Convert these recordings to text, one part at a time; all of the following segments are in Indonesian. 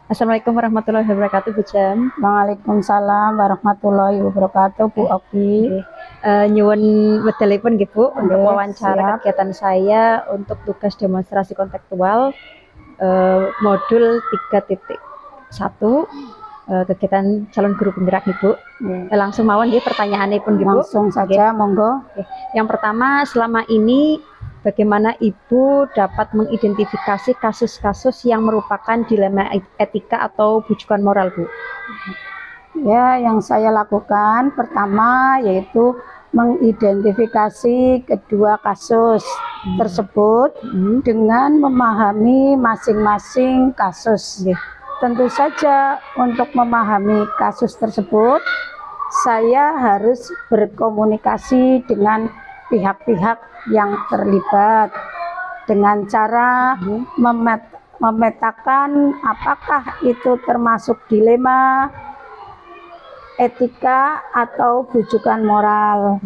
Assalamualaikum warahmatullahi wabarakatuh, Bu Jam. Waalaikumsalam warahmatullahi wabarakatuh, Bu Oki. Nyuwun wedalipun nggih Bu untuk Nggih, wawancara siap. kegiatan saya untuk tugas demonstrasi kontekstual modul 3.1 kegiatan calon guru penggerak nih Bu. Langsung mawon nggih pertanyaannya pun nggih Bu. Langsung saja, monggo. Yang pertama, selama ini bagaimana Ibu dapat mengidentifikasi kasus-kasus yang merupakan dilema etika atau bujukan moral, Bu? Ya, yang saya lakukan pertama yaitu mengidentifikasi kedua kasus tersebut dengan memahami masing-masing kasus. Tentu saja untuk memahami kasus tersebut, saya harus berkomunikasi dengan pihak-pihak yang terlibat dengan cara memetakan apakah itu termasuk dilema etika atau bujukan moral.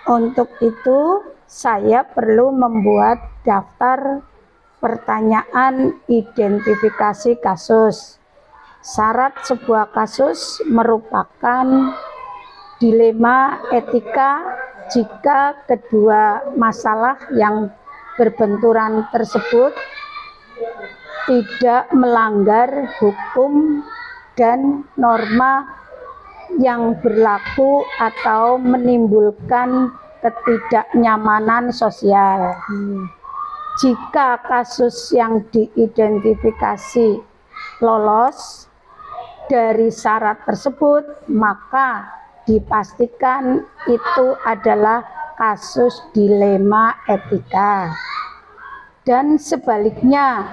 Untuk itu saya perlu membuat daftar pertanyaan identifikasi kasus. Syarat sebuah kasus merupakan dilema etika jika kedua masalah yang berbenturan tersebut tidak melanggar hukum dan norma yang berlaku atau menimbulkan ketidaknyamanan sosial. Jika kasus yang diidentifikasi lolos dari syarat tersebut, maka dipastikan itu adalah kasus dilema etika. Dan sebaliknya,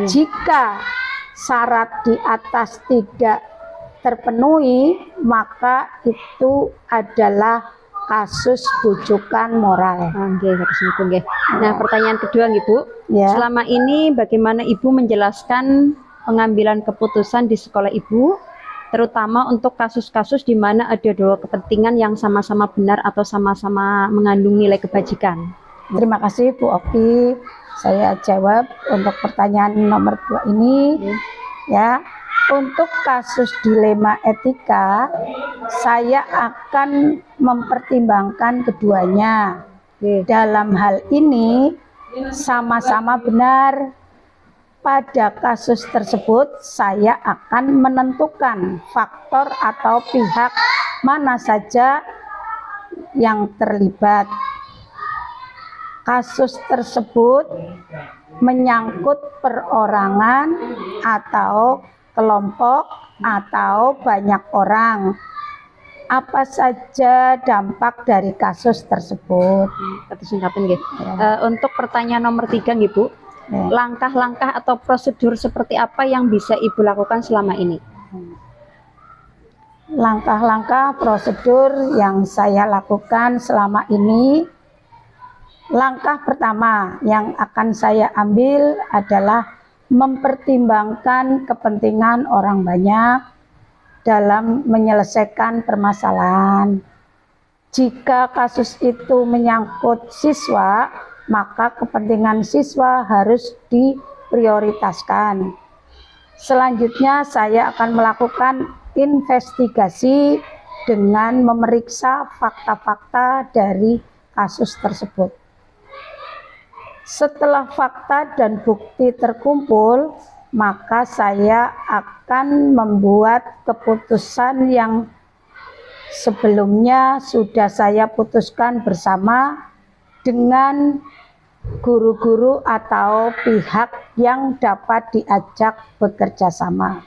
jika syarat di atas tidak terpenuhi, maka itu adalah kasus bujukan moral. Nah, pertanyaan kedua nih Bu, selama ini bagaimana Ibu menjelaskan pengambilan keputusan di sekolah Ibu, terutama untuk kasus-kasus di mana ada dua kepentingan yang sama-sama benar atau sama-sama mengandung nilai kebajikan? Terima kasih Bu Oki. Saya jawab untuk pertanyaan nomor 2 ini. Ya, untuk kasus dilema etika, saya akan mempertimbangkan keduanya. Dalam hal ini sama-sama benar. Pada kasus tersebut, saya akan menentukan faktor atau pihak mana saja yang terlibat. Kasus tersebut menyangkut perorangan atau kelompok atau banyak orang. Apa saja dampak dari kasus tersebut? Untuk pertanyaan nomor 3 nih Bu, langkah-langkah atau prosedur seperti apa yang bisa Ibu lakukan selama ini? Langkah-langkah prosedur yang saya lakukan selama ini, langkah pertama yang akan saya ambil adalah mempertimbangkan kepentingan orang banyak dalam menyelesaikan permasalahan. Jika kasus itu menyangkut siswa, maka kepentingan siswa harus diprioritaskan. Selanjutnya saya akan melakukan investigasi dengan memeriksa fakta-fakta dari kasus tersebut. Setelah fakta dan bukti terkumpul, maka saya akan membuat keputusan yang sebelumnya sudah saya putuskan bersama dengan guru-guru atau pihak yang dapat diajak bekerja sama.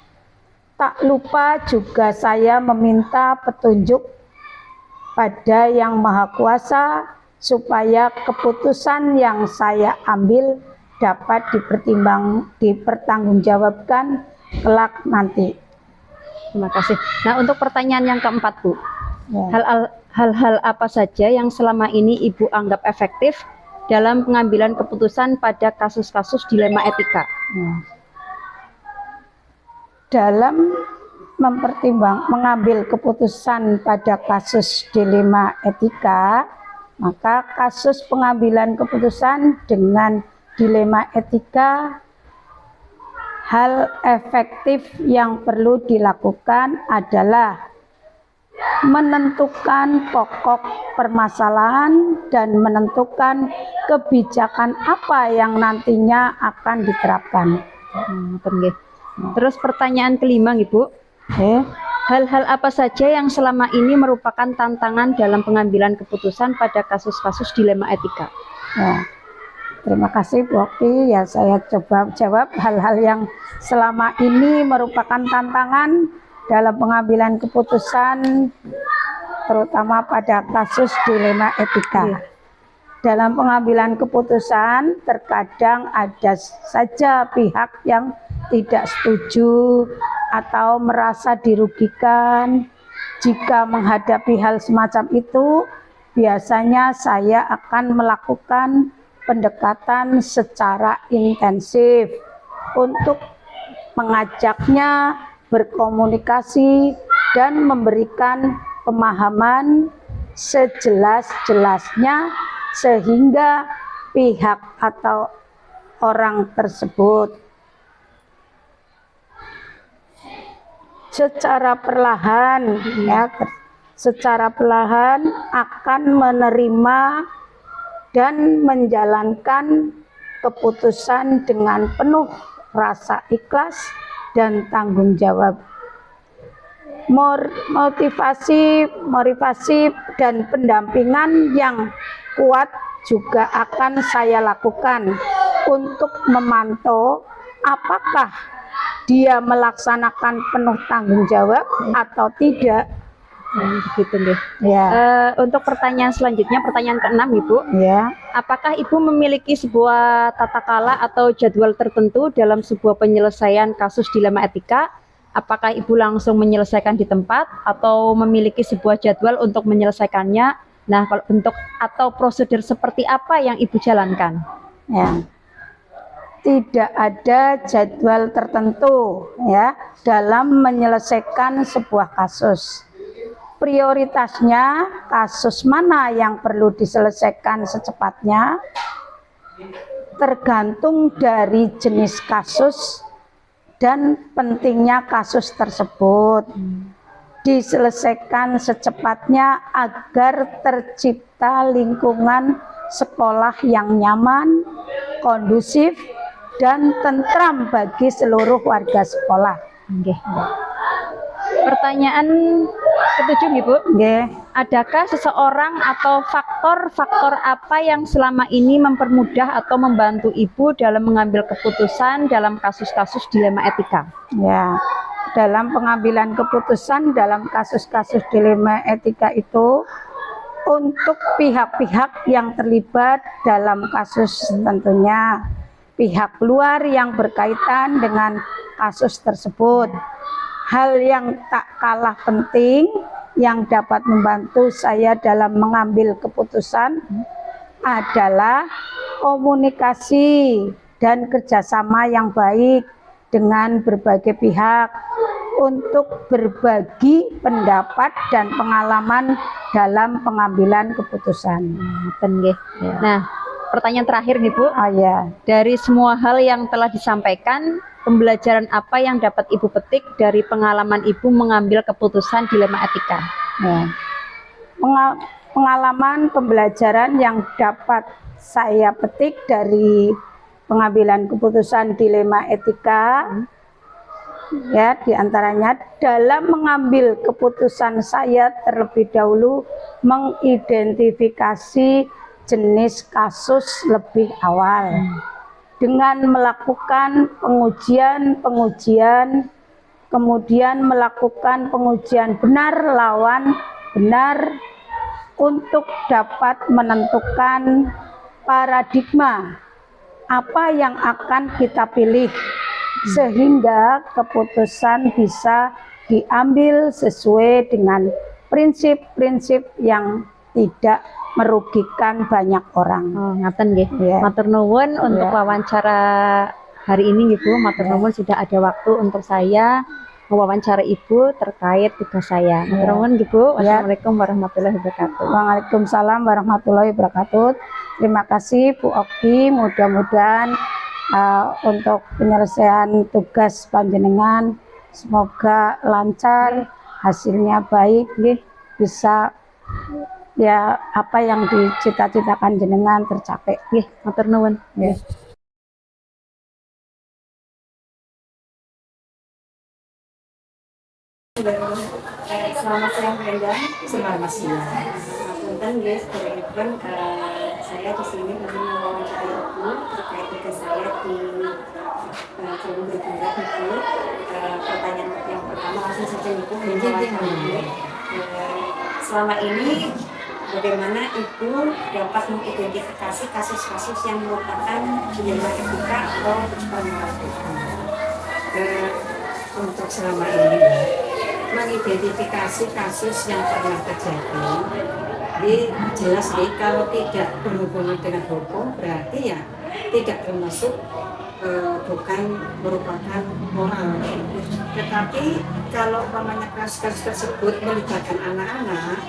Tak lupa juga saya meminta petunjuk pada Yang Maha Kuasa supaya keputusan yang saya ambil dapat dipertanggungjawabkan kelak nanti. Terima kasih. Nah, untuk pertanyaan yang keempat Bu, hal-hal apa saja yang selama ini Ibu anggap efektif dalam pengambilan keputusan pada kasus-kasus dilema etika? Dalam mengambil keputusan pada kasus dilema etika, maka kasus pengambilan keputusan dengan dilema etika hal efektif yang perlu dilakukan adalah menentukan pokok permasalahan dan menentukan kebijakan apa yang nantinya akan diterapkan. Terus pertanyaan kelima, Ibu. Hal-hal apa saja yang selama ini merupakan tantangan dalam pengambilan keputusan pada kasus-kasus dilema etika? Ya, terima kasih Bu Okti. Ya, saya coba jawab hal-hal yang selama ini merupakan tantangan dalam pengambilan keputusan, terutama pada kasus dilema etika. Dalam pengambilan keputusan, terkadang ada saja pihak yang tidak setuju atau merasa dirugikan. Jika menghadapi hal semacam itu, biasanya saya akan melakukan pendekatan secara intensif untuk mengajaknya berkomunikasi dan memberikan pemahaman sejelas-jelasnya sehingga pihak atau orang tersebut secara perlahan akan menerima dan menjalankan keputusan dengan penuh rasa ikhlas dan tanggung jawab. Motivasi dan pendampingan yang kuat juga akan saya lakukan untuk memantau apakah dia melaksanakan penuh tanggung jawab atau tidak. Begitu deh. Ya. Untuk pertanyaan selanjutnya, pertanyaan ke-6, Ibu. Ya. Apakah Ibu memiliki sebuah tata kala atau jadwal tertentu dalam sebuah penyelesaian kasus dilema etika? Apakah Ibu langsung menyelesaikan di tempat atau memiliki sebuah jadwal untuk menyelesaikannya? Nah, kalau bentuk atau prosedur seperti apa yang Ibu jalankan? Ya. Tidak ada jadwal tertentu ya dalam menyelesaikan sebuah kasus. Prioritasnya kasus mana yang perlu diselesaikan secepatnya tergantung dari jenis kasus dan pentingnya kasus tersebut. Diselesaikan secepatnya agar tercipta lingkungan sekolah yang nyaman, kondusif, dan tentram bagi seluruh warga sekolah. Pertanyaan ke-7, Ibu. Adakah seseorang atau faktor-faktor apa yang selama ini mempermudah atau membantu Ibu dalam mengambil keputusan dalam kasus-kasus dilema etika? Ya, dalam pengambilan keputusan dalam kasus-kasus dilema etika itu untuk pihak-pihak yang terlibat dalam kasus, tentunya pihak luar yang berkaitan dengan kasus tersebut. Hal yang tak kalah penting yang dapat membantu saya dalam mengambil keputusan adalah komunikasi dan kerjasama yang baik dengan berbagai pihak untuk berbagi pendapat dan pengalaman dalam pengambilan keputusan. Nah, pertanyaan terakhir nih Bu. Dari semua hal yang telah disampaikan, pembelajaran apa yang dapat Ibu petik dari pengalaman Ibu mengambil keputusan dilema etika? Pengalaman pembelajaran yang dapat saya petik dari pengambilan keputusan dilema etika, ya, diantaranya dalam mengambil keputusan saya terlebih dahulu mengidentifikasi jenis kasus lebih awal. Dengan melakukan pengujian, kemudian melakukan pengujian benar lawan benar untuk dapat menentukan paradigma apa yang akan kita pilih, sehingga keputusan bisa diambil sesuai dengan prinsip-prinsip yang tidak merugikan banyak orang. Ngaten nggih. Matur nuwun untuk wawancara hari ini Ibu. Matur nuwun sudah ada waktu untuk saya mewawancara Ibu terkait tugas saya. Matur nuwun Ibu. Wassalamualaikum warahmatullahi wabarakatuh. Waalaikumsalam warahmatullahi wabarakatuh. Terima kasih Bu Okti. Mudah-mudahan untuk penyelesaian tugas panjenengan semoga lancar, hasilnya baik, bisa ya apa yang dicita-citakan jenengan tercapai. Nggih, matur nuwun. Selamat siang Brenda. Selamat siang. Punten guys, saya di sini kami mewawancarai Ibu terkait tugas saya di Cilebut Bergerak Ibu. Pertanyaan yang pertama langsung saja Ibu. Selama ini bagaimana Ibu dapat mengidentifikasi kasus-kasus yang merupakan dilema etika atau permasalahan? Untuk selama ini mengidentifikasi kasus yang pernah terjadi, jelas kalau tidak berhubungan dengan hukum berarti ya tidak termasuk bukan merupakan moral. Tetapi kalau umpamanya kasus tersebut melibatkan anak-anak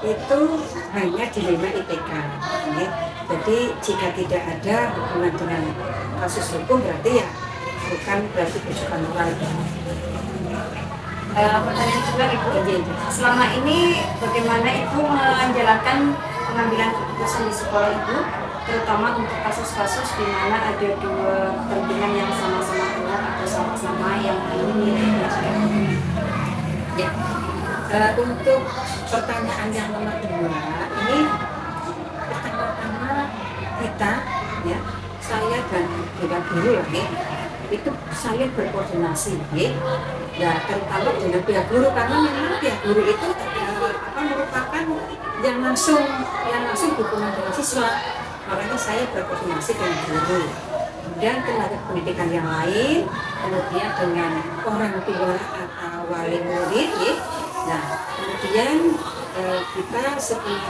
itu hanya dilema etika. Jadi jika tidak ada hubungan dengan kasus hukum berarti ya bukan berarti bukan moral. Pertanyaan kedua Ibu, selama ini bagaimana Ibu menjalankan pengambilan keputusan di sekolah Ibu, terutama untuk kasus-kasus di mana ada dua kepentingan yang sama-sama benar atau sama-sama yang ini ya. Untuk pertanyaan yang nomor 2 ini pertama-tama kita ya, saya dan juga guru ya, itu saling berkoordinasi ya. Ya, terutama dengan pihak guru karena memang pihak guru itu merupakan yang langsung hubungan dengan siswa. Makanya saya berkoordinasi dengan guru, kemudian tenaga pendidikan yang lain, kemudian dengan orang tua atau wali murid ya. Nah, kemudian kita setelah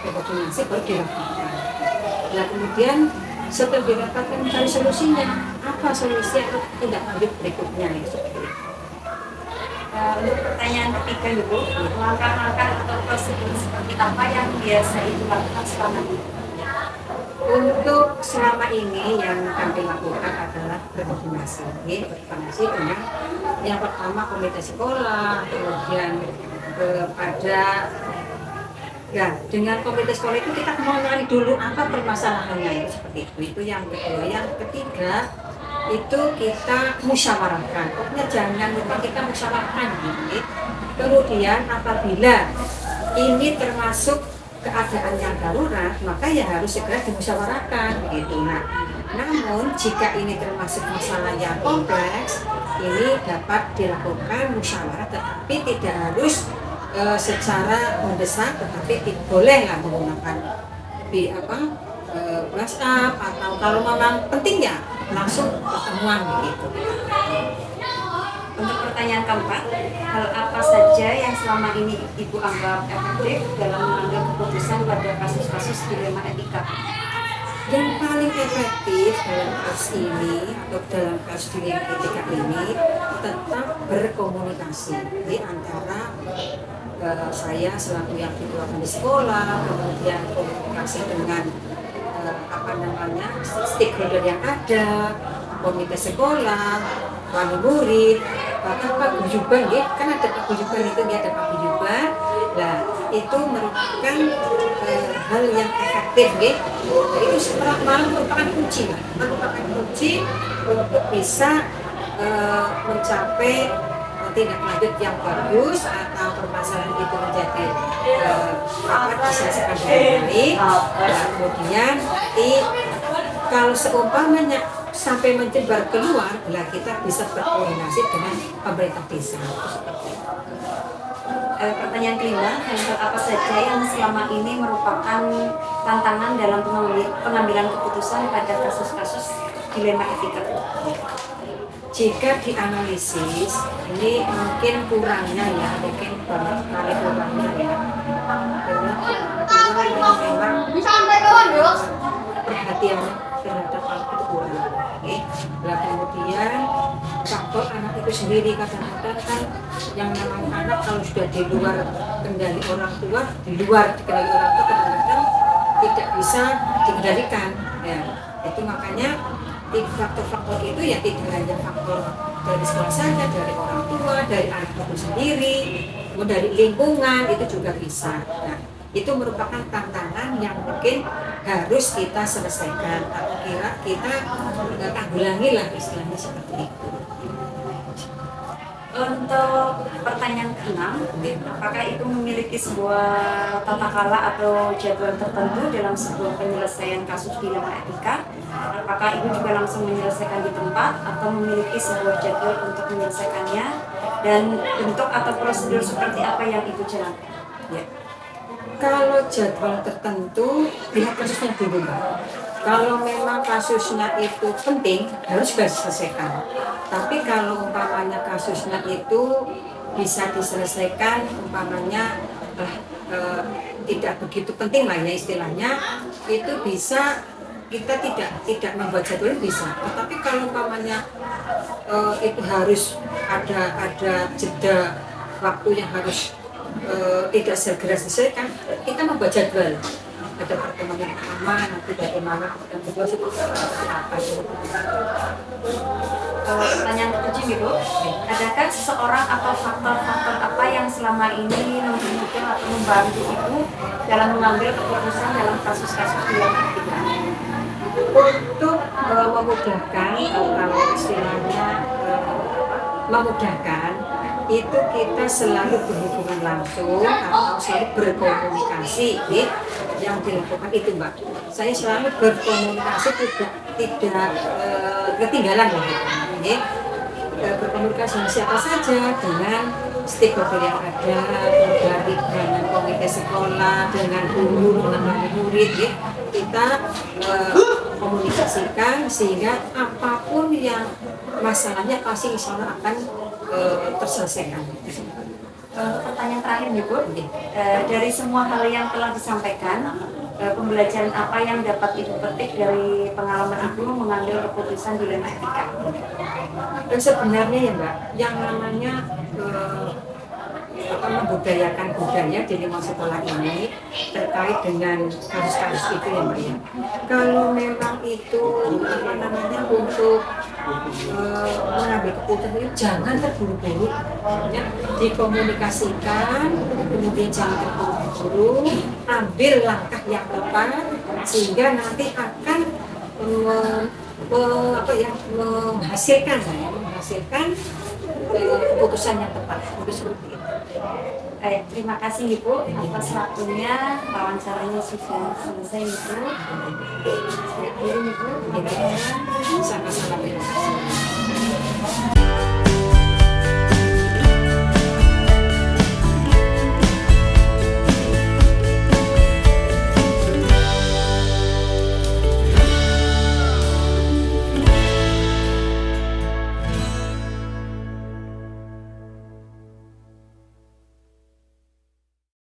berkoordinasi baru dilakukan. Nah, kemudian setelah didapatkan mencari solusinya, apa solusi atau tindak lanjut berikutnya ya, seperti itu. Untuk pertanyaan ketiga Ibu, langkah-langkah atau prosedur seperti apa yang biasa Ibu lakukan selama ini? Untuk selama ini yang kami lakukan adalah berkoordinasi dengan yang pertama komite sekolah, kemudian ya, dengan komite sekolah itu kita mengenali dulu apa permasalahannya seperti itu. Itu yang kedua. Yang ketiga itu kita musyawarahkan. Pokoknya jangan lupa kita musyawarahkan. Kemudian apabila ini termasuk keadaan yang darurat, maka ya harus segera dimusyawarahkan gitu. Nah, namun jika ini termasuk masalah yang kompleks, ini dapat dilakukan musyawarah, tetapi tidak harus secara mendesak, tetapi bolehlah menggunakan WhatsApp atau kalau memang penting ya langsung pertemuan begitu. Untuk pertanyaan keempat, hal apa saja yang selama ini Ibu anggap efektif dalam mengambil keputusan pada kasus-kasus dilema etika? Yang paling efektif dalam kasus ini atau dalam kasus dilema etika ini tetap berkomunikasi di antara saya selaku yang dikeluarkan di sekolah, kemudian komunikasi dengan stakeholder yang ada, komite sekolah, wali murid, bahkan Pak Guyuban, kan ada Pak Guyuban itu ada Pak Guyuban. Nah, itu merupakan hal yang efektif, itu setelah merupakan kunci, untuk bisa mencapai tindak lanjut yang bagus atau permasalahan itu menjadi diselesaikan dengan baik. Kemudian kalau seumpamanya sampai menyebar keluar, kita bisa berkoordinasi dengan pemerintah desa. Pertanyaan kelima, hal apa saja yang selama ini merupakan tantangan dalam pengambilan keputusan pada kasus-kasus dilema etika? Jika dianalisis, ini mungkin kurangnya ya, mungkin banyak sekali kurangnya ya. Karena yang memang perhatian terhadap anak itu kurang. Nah, kemudian faktor anak itu sendiri kadang-kadang kan yang namanya anak kalau sudah di luar kendali orang tua, kadang-kadang tidak bisa dikendalikan. Ya, itu makanya faktor-faktor itu ya tidak hanya faktor dari sekolah saja, dari orang tua, dari anak itu sendiri, dari lingkungan itu juga bisa. Nah, itu merupakan tantangan yang mungkin harus kita selesaikan atau kita tanggulangi lah, istilahnya seperti itu. Untuk pertanyaan keenam, apakah Ibu memiliki sebuah tata krala atau jadwal tertentu dalam sebuah penyelesaian kasus dilema etika? Apakah Ibu juga langsung menyelesaikan di tempat atau memiliki sebuah jadwal untuk menyelesaikannya? Dan bentuk atau prosedur seperti apa yang Ibu jalankan? Ya. Kalau jadwal tertentu, lihat kasusnya dulu, Mbak. Kalau memang kasusnya itu penting, harus juga diselesaikan. Tapi kalau umpamanya kasusnya itu bisa diselesaikan, umpamanya tidak begitu penting lah ya istilahnya, itu bisa kita tidak membuat jadwal bisa. Tetapi kalau umpamanya itu harus ada jeda waktu yang harus tidak segera diselesaikan, kita membuat jadwal. Ada pertemuan yang pertama, nanti bagaimana, dan kedua seperti apa. Pertanyaan ketujuh Ibu, adakah seseorang atau faktor-faktor apa yang selama ini membutuhkan atau membantu Ibu dalam mengambil keputusan dalam kasus-kasus dilema etika? Untuk memudahkan, kalau istilahnya memudahkan, itu kita selalu berhubungan langsung atau selalu berkomunikasi. Yang dilakukan itu, Mbak, saya selalu berkomunikasi, tidak ketinggalan lah gitu. Berkomunikasi dengan siapa saja, dengan stakeholder yang ada, dengan komite sekolah, dengan guru, dengan murid, kita komunikasikan sehingga apapun yang masalahnya pasti insya Allah akan terselesaikan. Pertanyaan terakhir Ibu, dari semua hal yang telah disampaikan, pembelajaran apa yang dapat Ibu petik dari pengalaman Ibu mengambil keputusan dilema etika? Dan sebenarnya ya Mbak, yang namanya membudayakan budaya di lingkungan sekolah ini terkait dengan kasus-kasus itu ya Mbak ya. Kalau memang itu untuk mengambil keputusan itu jangan terburu-buru, ya, dikomunikasikan, kemudian jangan terburu-buru, ambil langkah yang tepat sehingga nanti akan menghasilkan keputusan yang tepat. Seperti itu. Terima kasih Ibu atas waktunya, wawancaranya sudah selesai Ibu. Ibu. Sama-sama terima kasih.